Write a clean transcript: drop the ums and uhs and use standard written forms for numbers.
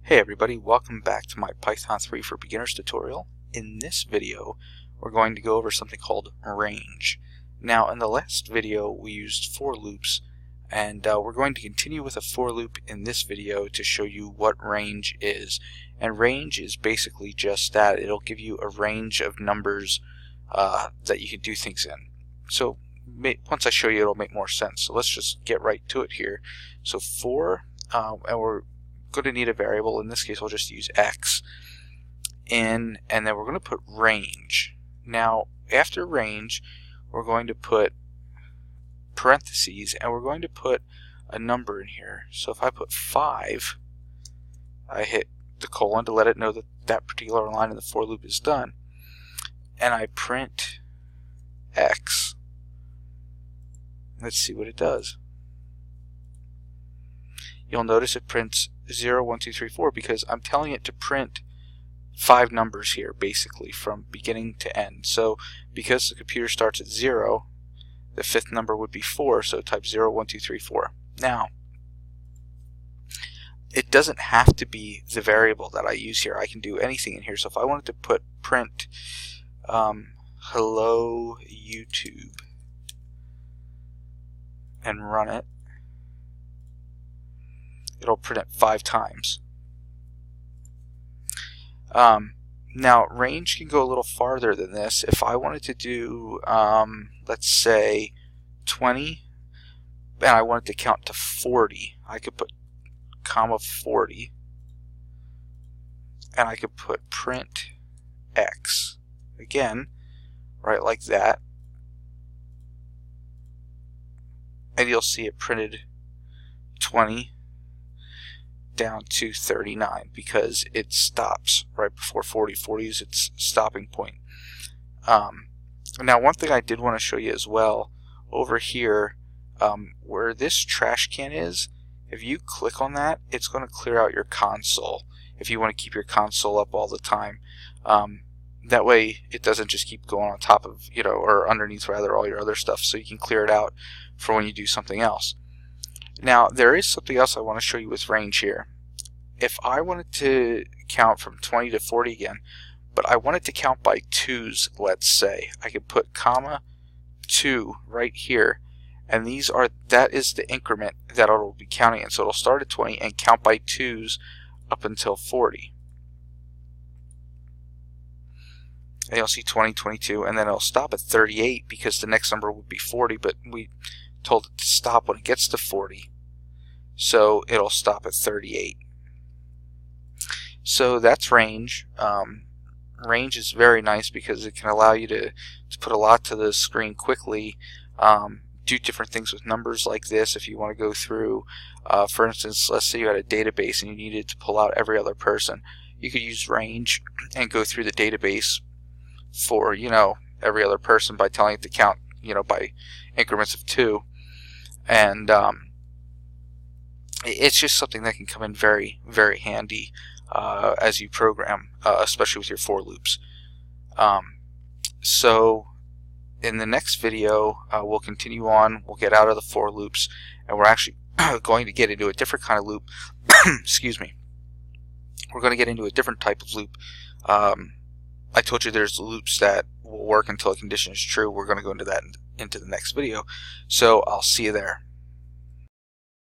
Hey everybody, welcome back to my Python 3 for Beginners tutorial. In this video, we're going to go over something called range. Now, in the last video, we used for loops, and we're going to continue with a for loop in this video to show you what range is. And range is basically just that. It'll give you a range of numbers that you can do things in. So once I show you, it'll make more sense. So let's just get right to it here. So for, and we're going to need a variable. In this case, we'll just use x, and then we're going to put range. Now, after range, we're going to put parentheses, and we're going to put a number in here. So if I put 5, I hit the colon to let it know that that particular line in the for loop is done, and I print x. Let's see what it does. You'll notice it prints 0, 1, 2, 3, 4 because I'm telling it to print 5 numbers here, basically from beginning to end. So because the computer starts at 0, the 5th number would be 4, so type 0, 1, 2, 3, 4. Now, it doesn't have to be the variable that I use here. I can do anything in here. So if I wanted to put print hello YouTube and run it, it'll print it 5 times. Now, range can go a little farther than this. If I wanted to do, let's say, 20, and I wanted to count to 40, I could put comma 40, and I could put print x. Again, right like that. And you'll see it printed 20 down to 39 because it stops right before 40. 40 is its stopping point. Now, one thing I did want to show you as well, over here where this trash can is, if you click on that, it's going to clear out your console if you want to keep your console up all the time. That way it doesn't just keep going on top of, or underneath rather, all your other stuff, so you can clear it out for when you do something else. Now, there is something else I want to show you with range here. If I wanted to count from 20 to 40 again, but I wanted to count by 2s, let's say, I could put comma 2 right here, and that is the increment that it'll be counting in. So it'll start at 20 and count by 2s up until 40. And you'll see 20, 22, and then it'll stop at 38 because the next number would be 40, but we told it to stop when it gets to 40. So it'll stop at 38. So that's range. Range is very nice because it can allow you to put a lot to the screen quickly, do different things with numbers like this if you want to go through. For instance, let's say you had a database and you needed to pull out every other person. You could use range and go through the database for, every other person by telling it to count, by increments of 2. And it's just something that can come in very, very handy as you program, especially with your for loops. So in the next video, we'll continue on. We'll get out of the for loops, and we're actually going to get into a different kind of loop. Excuse me. We're going to get into a different type of loop. I told you there's loops that will work until a condition is true. We're going to go into that into the next video. So I'll see you there.